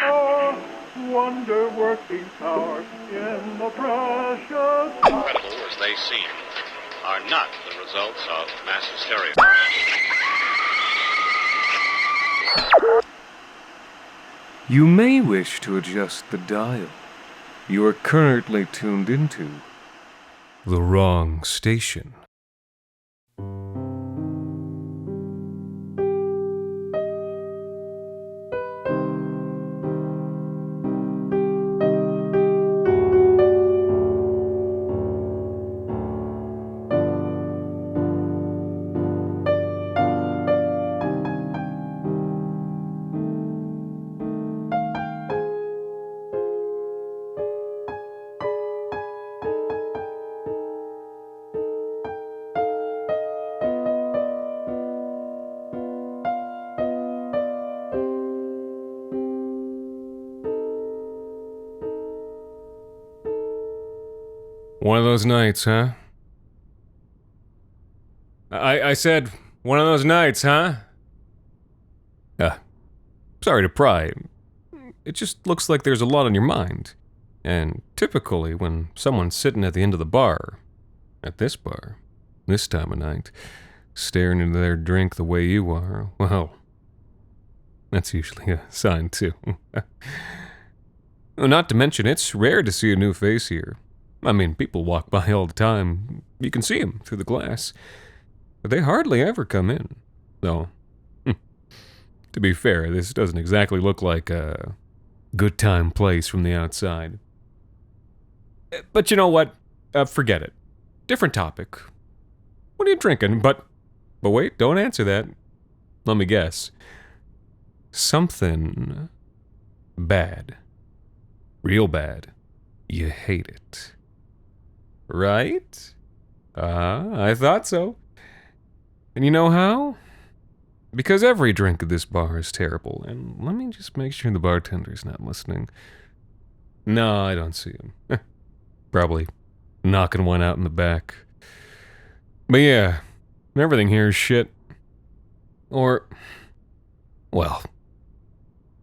A wonder-working power in the precious... Incredible as they seem, are not the results of mass hysteria. You may wish to adjust the dial. You are currently tuned into the wrong station. One of those nights, huh? I said, one of those nights, huh? Sorry to pry. It just looks like there's a lot on your mind. And typically, when someone's sitting at the end of the bar, at this bar, this time of night, staring into their drink the way you are, well, that's usually a sign, too. Not to mention, it's rare to see a new face here. I mean, people walk by all the time. You can see them through the glass. But they hardly ever come in. Though, to be fair, this doesn't exactly look like a good time place from the outside. But you know what? Forget it. Different topic. What are you drinking? But wait, don't answer that. Let me guess. Something bad. Real bad. You hate it. Right? I thought so. And you know how? Because every drink at this bar is terrible, and let me just make sure the bartender's not listening. No, I don't see him. Probably knocking one out in the back. But yeah, everything here is shit. Or, well,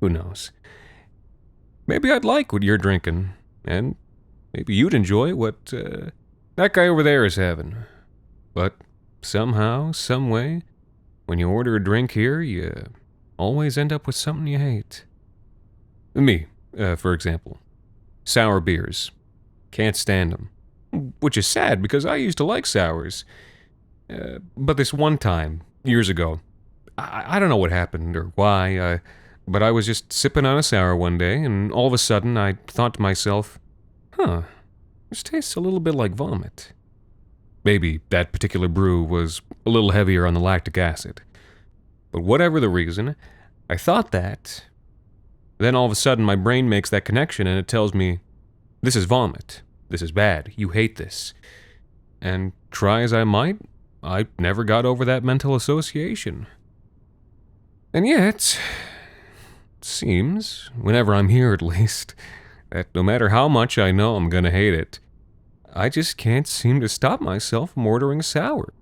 who knows? Maybe I'd like what you're drinking, and maybe you'd enjoy what that guy over there is having. But somehow, someway, when you order a drink here, you always end up with something you hate. Me, for example. Sour beers. Can't stand them. Which is sad, because I used to like sours. But this one time, years ago, I don't know what happened or why, but I was just sipping on a sour one day, and all of a sudden I thought to myself, this tastes a little bit like vomit. Maybe that particular brew was a little heavier on the lactic acid. But whatever the reason, I thought that. Then all of a sudden my brain makes that connection and it tells me, this is vomit. This is bad. You hate this. And try as I might, I never got over that mental association. And yet, it seems, whenever I'm here at least, that no matter how much I know I'm gonna hate it, I just can't seem to stop myself from ordering sour.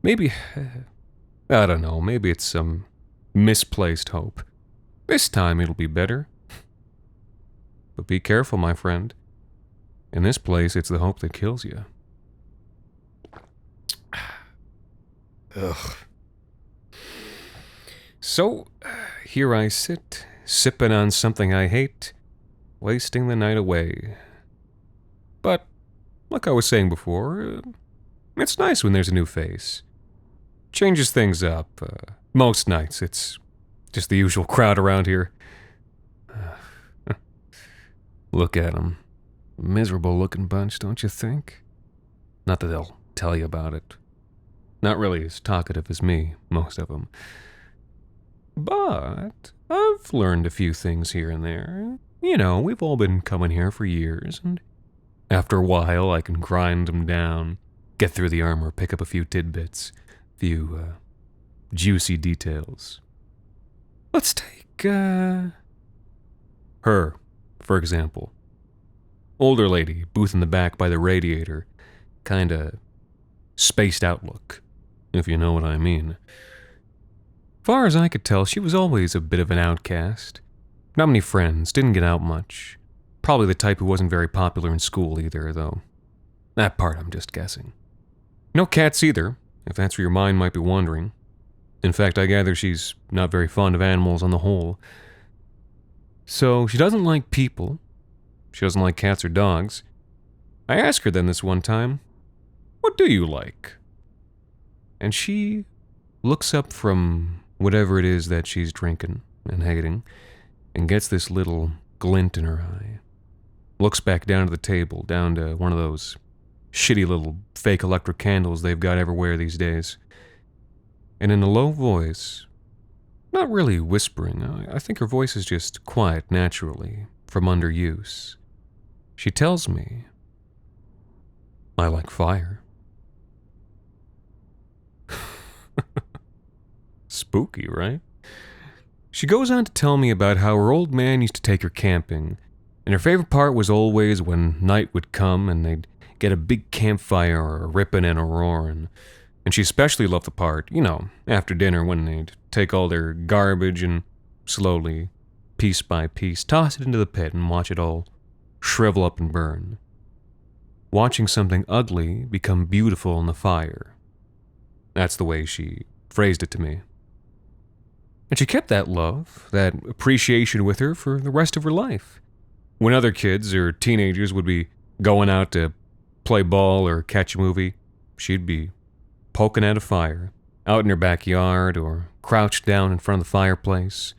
Maybe, I don't know, maybe it's some misplaced hope. This time it'll be better. But be careful, my friend. In this place, it's the hope that kills you. Ugh. So, here I sit, sipping on something I hate, wasting the night away. But, like I was saying before, it's nice when there's a new face. Changes things up. Most nights, it's just the usual crowd around here. Look at them. Miserable looking bunch, don't you think? Not that they'll tell you about it. Not really as talkative as me, most of them. But I've learned a few things here and there. You know, we've all been coming here for years, and after a while I can grind them down, get through the armor, pick up a few tidbits, few juicy details. Let's take, her, for example. Older lady, booth in the back by the radiator, kinda spaced out look, if you know what I mean. Far as I could tell, she was always a bit of an outcast. Not many friends, didn't get out much. Probably the type who wasn't very popular in school either, though. That part I'm just guessing. No cats either, if that's where your mind might be wandering. In fact, I gather she's not very fond of animals on the whole. So, she doesn't like people. She doesn't like cats or dogs. I asked her then this one time, "What do you like?" And she looks up from whatever it is that she's drinking and hating, and gets this little glint in her eye. Looks back down to the table, down to one of those shitty little fake electric candles they've got everywhere these days. And in a low voice, not really whispering, I think her voice is just quiet naturally, from underuse, she tells me, "I like fire." Spooky, right? She goes on to tell me about how her old man used to take her camping, and her favorite part was always when night would come and they'd get a big campfire a ripping and a roaring. And she especially loved the part, after dinner when they'd take all their garbage and slowly, piece by piece, toss it into the pit and watch it all shrivel up and burn. Watching something ugly become beautiful in the fire. That's the way she phrased it to me. And she kept that love, that appreciation with her for the rest of her life. When other kids or teenagers would be going out to play ball or catch a movie, she'd be poking at a fire, out in her backyard or crouched down in front of the fireplace.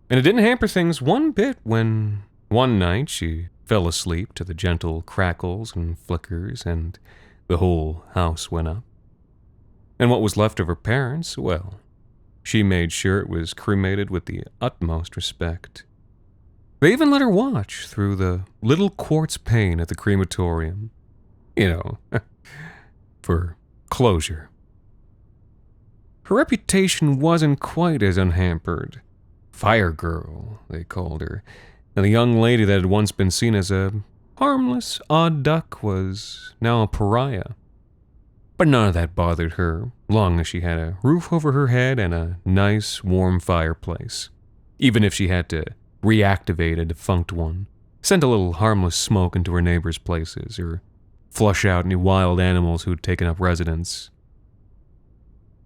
And it didn't hamper things one bit when one night she fell asleep to the gentle crackles and flickers and the whole house went up. And what was left of her parents, well, she made sure it was cremated with the utmost respect. They even let her watch through the little quartz pane at the crematorium. For closure. Her reputation wasn't quite as unhampered. Fire Girl, they called her, and the young lady that had once been seen as a harmless, odd duck was now a pariah. But none of that bothered her, long as she had a roof over her head and a nice, warm fireplace. Even if she had to reactivate a defunct one, send a little harmless smoke into her neighbors' places, or flush out any wild animals who'd taken up residence.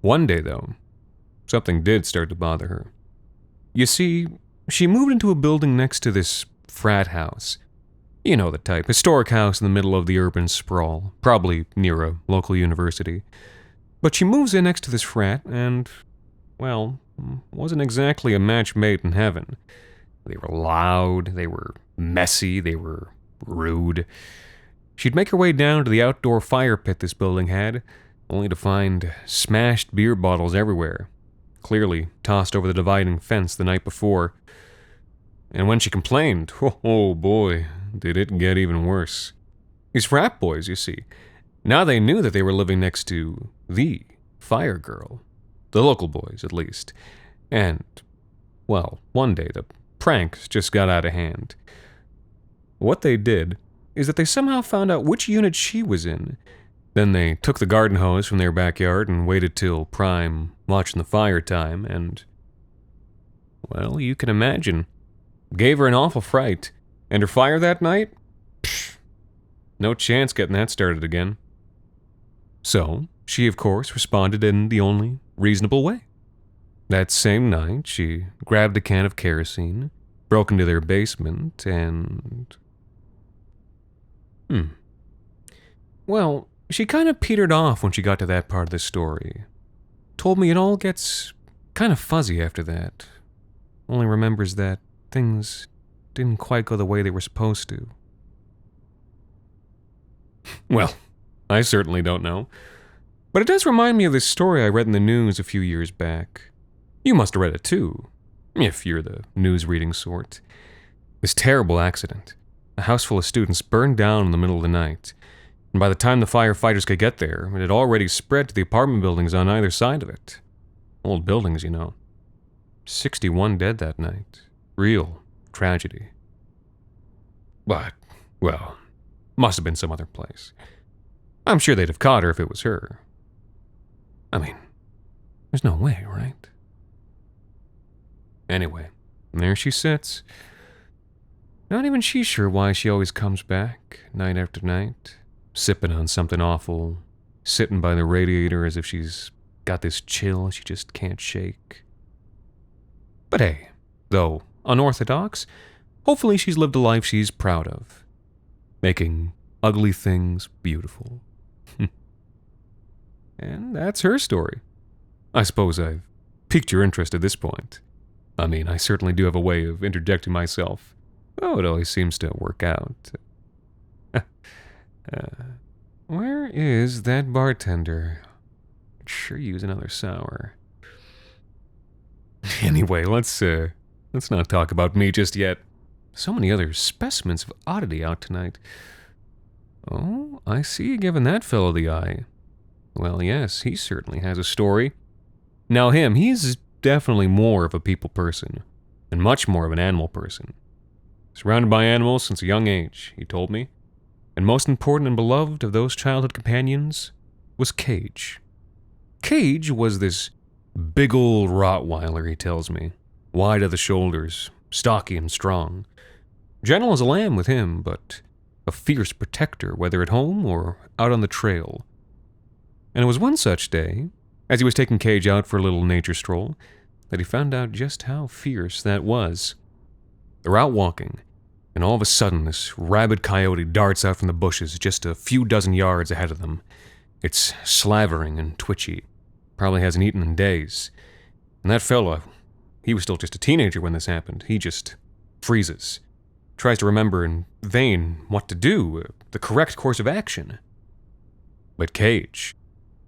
One day, though, something did start to bother her. You see, she moved into a building next to this frat house. You know the type, historic house in the middle of the urban sprawl, probably near a local university. But she moves in next to this frat, and, well, wasn't exactly a match made in heaven. They were loud, they were messy, they were rude. She'd make her way down to the outdoor fire pit this building had, only to find smashed beer bottles everywhere, clearly tossed over the dividing fence the night before. And when she complained, oh boy, did it get even worse. These frat boys, you see, now they knew that they were living next to the Fire Girl. The local boys, at least. And, well, one day the pranks just got out of hand. What they did is that they somehow found out which unit she was in. Then they took the garden hose from their backyard and waited till prime watching the fire time, and, well, you can imagine. Gave her an awful fright. And her fire that night? Psh, no chance getting that started again. So, she of course responded in the only reasonable way. That same night, she grabbed a can of kerosene, broke into their basement, and... Well, she kind of petered off when she got to that part of the story. Told me it all gets kind of fuzzy after that. Only remembers that things didn't quite go the way they were supposed to. Well, I certainly don't know. But it does remind me of this story I read in the news a few years back. You must have read it too, if you're the news-reading sort. This terrible accident. A house full of students burned down in the middle of the night, and by the time the firefighters could get there, it had already spread to the apartment buildings on either side of it. Old buildings, you know. 61 dead that night. Real tragedy. But, well, must have been some other place. I'm sure they'd have caught her if it was her. I mean, there's no way, right? Anyway, And there she sits. Not even she's sure why she always comes back, night after night, sipping on something awful, sitting by the radiator as if she's got this chill she just can't shake. But hey, though unorthodox, hopefully she's lived a life she's proud of, making ugly things beautiful. And that's her story. I suppose I've piqued your interest at this point. I mean, I certainly do have a way of interjecting myself. Oh, it always seems to work out. Where is that bartender? I'd sure use another sour. Anyway, let's not talk about me just yet. So many other specimens of oddity out tonight. Oh, I see you giving that fellow the eye. Well, yes, he certainly has a story. Now he's definitely more of a people person, and much more of an animal person. Surrounded by animals since a young age, he told me. And most important and beloved of those childhood companions was Cage. Cage was this big old Rottweiler, he tells me. Wide of the shoulders, stocky and strong. Gentle as a lamb with him, but a fierce protector, whether at home or out on the trail. And it was one such day, as he was taking Cage out for a little nature stroll, that he found out just how fierce that was. They're out walking, and all of a sudden this rabid coyote darts out from the bushes just a few dozen yards ahead of them. It's slavering and twitchy. Probably hasn't eaten in days. And that fella, he was still just a teenager when this happened. He just freezes. Tries to remember in vain what to do, the correct course of action. But Cage,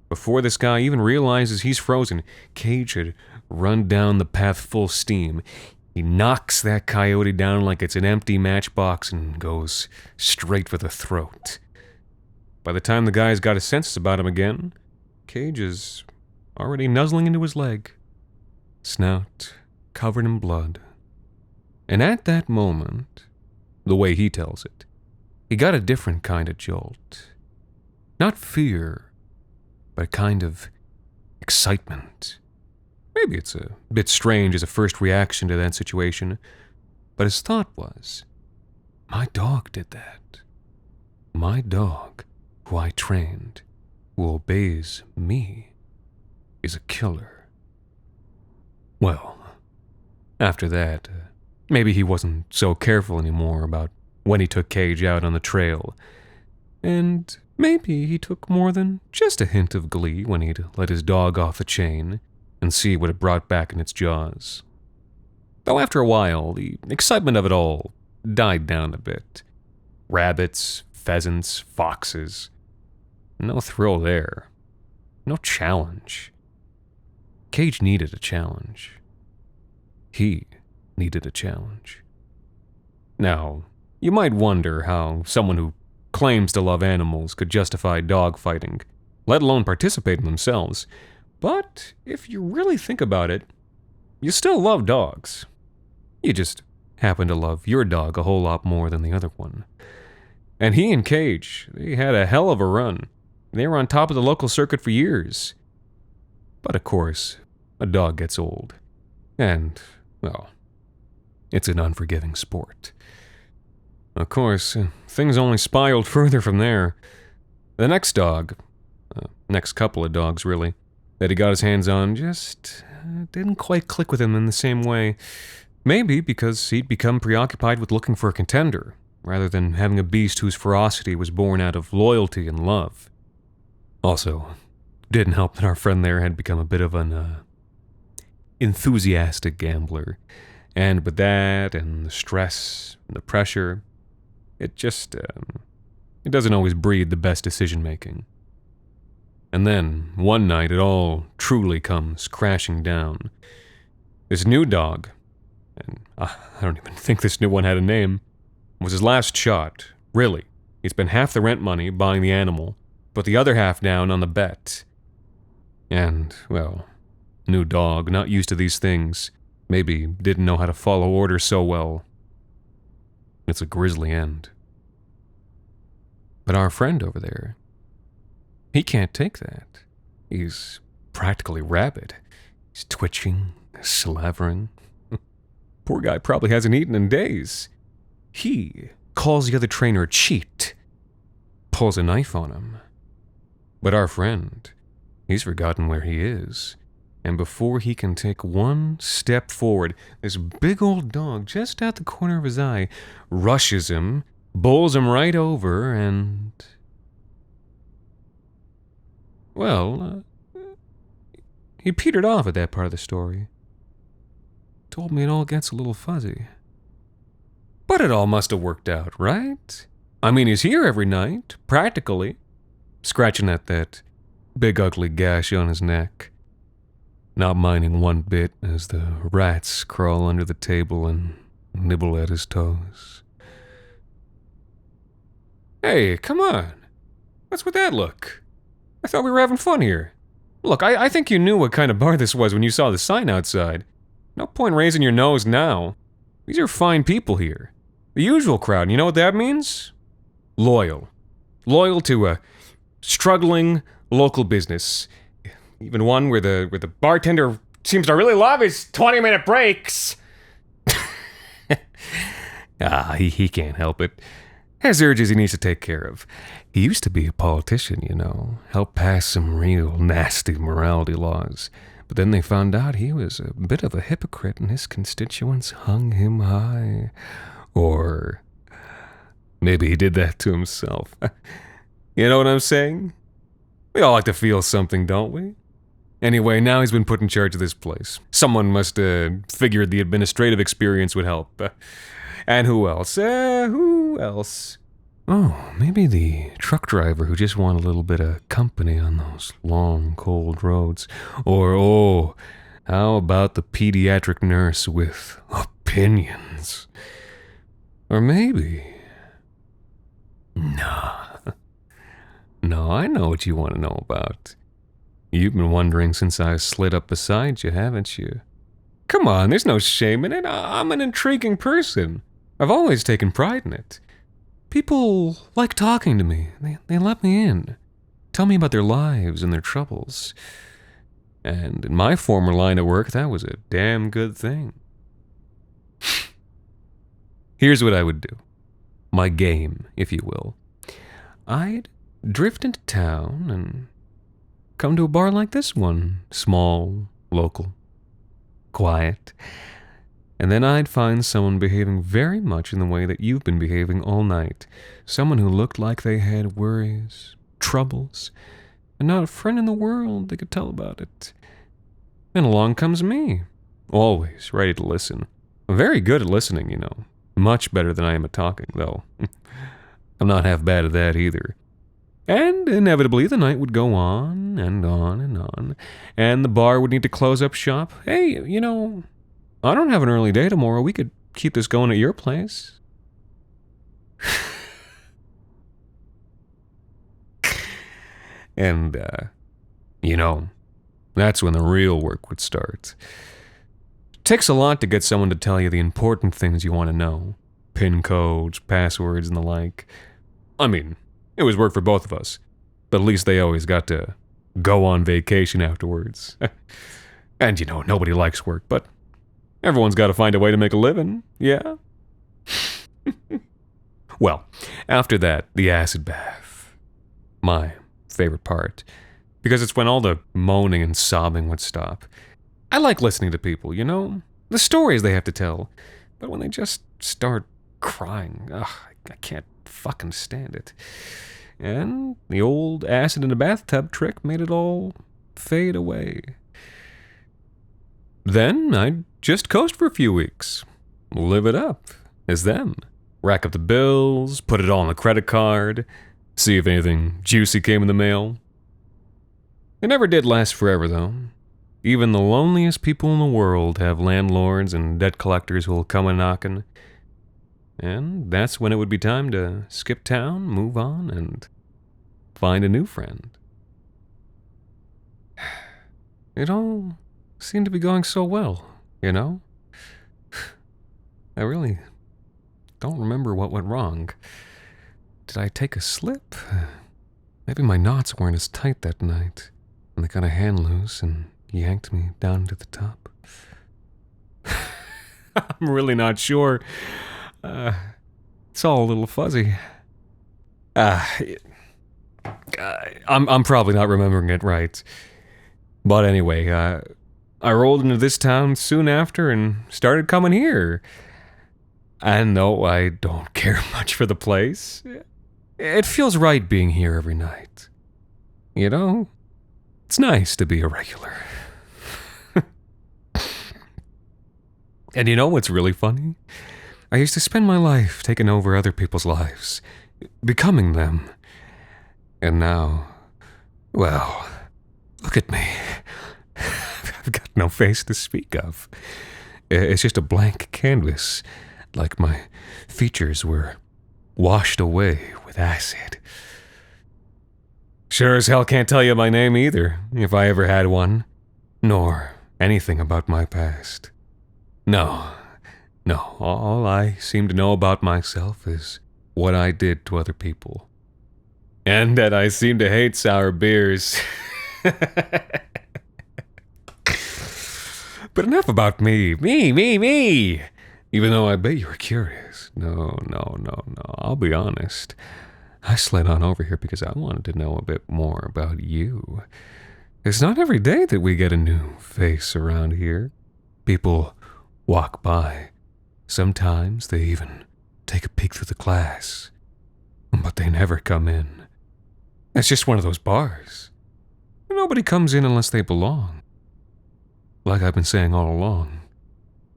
before this guy even realizes he's frozen, Cage had run down the path full steam. He knocks that coyote down like it's an empty matchbox and goes straight for the throat. By the time the guy's got his senses about him again, Cage is already nuzzling into his leg, snout covered in blood. And at that moment, the way he tells it, he got a different kind of jolt. Not fear, but a kind of excitement. Maybe it's a bit strange as a first reaction to that situation, but his thought was, my dog did that. My dog, who I trained, who obeys me, is a killer. Well, after that, maybe he wasn't so careful anymore about when he took Cage out on the trail, and maybe he took more than just a hint of glee when he'd let his dog off the chain and see what it brought back in its jaws. Though after a while, the excitement of it all died down a bit. Rabbits, pheasants, foxes. No thrill there. No challenge. Cage needed a challenge. He needed a challenge. Now, you might wonder how someone who claims to love animals could justify dogfighting, let alone participate in themselves. But if you really think about it, you still love dogs. You just happen to love your dog a whole lot more than the other one. And he and Cage, they had a hell of a run. They were on top of the local circuit for years. But of course, a dog gets old. And, well, it's an unforgiving sport. Of course, things only spiraled further from there. The next dog, next couple of dogs really, that he got his hands on just didn't quite click with him in the same way. Maybe because he'd become preoccupied with looking for a contender, rather than having a beast whose ferocity was born out of loyalty and love. Also, didn't help that our friend there had become a bit of an enthusiastic gambler. And with that, and the stress, and the pressure, it just, it doesn't always breed the best decision-making. And then, one night, it all truly comes crashing down. This new dog, and I don't even think this new one had a name, was his last shot, really. He spent half the rent money buying the animal, put the other half down on the bet. And, well, new dog, not used to these things, maybe didn't know how to follow orders so well. It's a grisly end. But our friend over there, he can't take that. He's practically rabid. He's twitching, slavering. Poor guy probably hasn't eaten in days. He calls the other trainer a cheat, pulls a knife on him. But our friend, he's forgotten where he is. And before he can take one step forward, this big old dog just out the corner of his eye rushes him, bowls him right over, and... well, he petered off at that part of the story. Told me it all gets a little fuzzy. But it all must have worked out, right? I mean, he's here every night, practically, scratching at that big ugly gash on his neck. Not minding one bit as the rats crawl under the table and nibble at his toes. Hey, come on. What's with that look? I thought we were having fun here. Look, I think you knew what kind of bar this was when you saw the sign outside. No point raising your nose now. These are fine people here. The usual crowd, and you know what that means? Loyal. Loyal to a struggling local business. Even one where the bartender seems to really love his 20-minute breaks. He can't help it. Has urges he needs to take care of. He used to be a politician, you know. Helped pass some real nasty morality laws. But then they found out he was a bit of a hypocrite and his constituents hung him high. Or maybe he did that to himself. You know what I'm saying? We all like to feel something, don't we? Anyway, now he's been put in charge of this place. Someone must figured the administrative experience would help. And who else? Who else? Oh, maybe the truck driver who just wanted a little bit of company on those long, cold roads. Or, how about the pediatric nurse with opinions? Or maybe... No, I know what you want to know about. You've been wondering since I slid up beside you, haven't you? Come on, there's no shame in it. I'm an intriguing person. I've always taken pride in it. People like talking to me. They let me in. Tell me about their lives and their troubles. And in my former line of work, that was a damn good thing. Here's what I would do. My game, if you will. I'd drift into town and come to a bar like this one. Small, local, quiet. And then I'd find someone behaving very much in the way that you've been behaving all night. Someone who looked like they had worries, troubles, and not a friend in the world that could tell about it. And along comes me. Always ready to listen. Very good at listening, you know. Much better than I am at talking, though. I'm not half bad at that either. And inevitably the night would go on and on and on, and the bar would need to close up shop. Hey, you know, I don't have an early day tomorrow. We could keep this going at your place. And, you know, that's when the real work would start. It takes a lot to get someone to tell you the important things you want to know. PIN codes, passwords, and the like. I mean, it was work for both of us. But at least they always got to go on vacation afterwards. And, you know, nobody likes work, but everyone's got to find a way to make a living, yeah? Well, after that, the acid bath. My favorite part. Because it's when all the moaning and sobbing would stop. I like listening to people, you know? The stories they have to tell. But when they just start crying, I can't fucking stand it. And the old acid in a bathtub trick made it all fade away. Then I'd just coast for a few weeks. Live it up as them. Rack up the bills, put it all on the credit card, see if anything juicy came in the mail. It never did last forever, though. Even the loneliest people in the world have landlords and debt collectors who'll come a-knockin'. And that's when it would be time to skip town, move on, and find a new friend. It all seemed to be going so well, you know? I really don't remember what went wrong. Did I take a slip? Maybe my knots weren't as tight that night, and they got a hand loose and yanked me down to the top. I'm I'm really not sure. It's all a little fuzzy. I'm probably not remembering it right. But anyway, I rolled into this town soon after and started coming here. And though I don't care much for the place, it feels right being here every night. You know, it's nice to be a regular. And you know what's really funny? I used to spend my life taking over other people's lives, becoming them. And now, well, look at me. I've got no face to speak of. It's just a blank canvas, like my features were washed away with acid. Sure as hell can't tell you my name either, if I ever had one, nor anything about my past. No, all I seem to know about myself is what I did to other people. And that I seem to hate sour beers. But enough about me. Me. Even though I bet you were curious. No. I'll be honest. I slid on over here because I wanted to know a bit more about you. It's not every day that we get a new face around here. People walk by. Sometimes they even take a peek through the glass. But they never come in. It's just one of those bars. Nobody comes in unless they belong. Like I've been saying all along,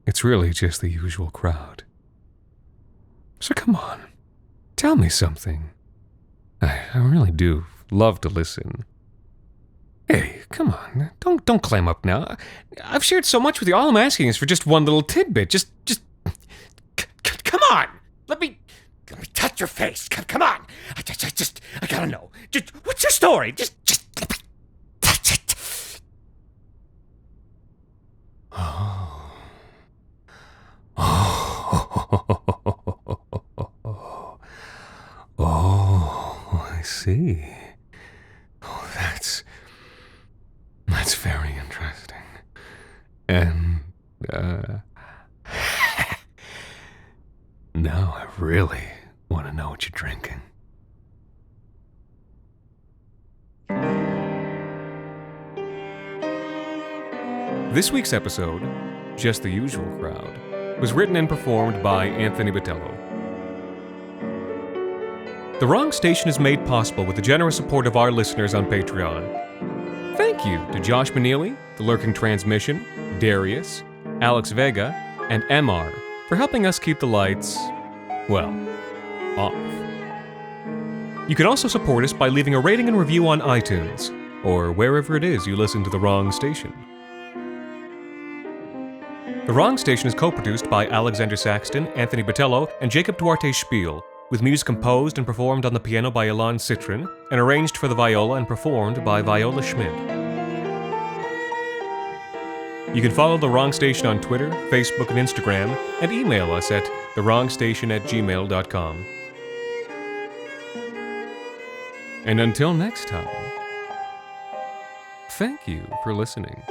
it's really just the usual crowd. So come on, tell me something. I really do love to listen. Hey, come on, don't climb up now. I've shared so much with you. All I'm asking is for just one little tidbit. Just, come on. Let me touch your face. Come on. I gotta know. Just, what's your story? Just let me touch it. Oh, I see. Oh, that's very interesting. And, now I really want to know what you're drinking. This week's episode, Just the Usual Crowd, was written and performed by Anthony Botello. The Wrong Station is made possible with the generous support of our listeners on Patreon. Thank you to Josh Maneely, The Lurking Transmission, Darius, Alex Vega, and MR for helping us keep the lights, well, off. You can also support us by leaving a rating and review on iTunes, or wherever it is you listen to The Wrong Station. The Wrong Station is co-produced by Alexander Saxton, Anthony Botello, and Jacob Duarte Spiel, with music composed and performed on the piano by Ilan Citrin, and arranged for the viola and performed by Viola Schmidt. You can follow The Wrong Station on Twitter, Facebook, and Instagram, and email us at thewrongstation@gmail.com. And until next time, thank you for listening.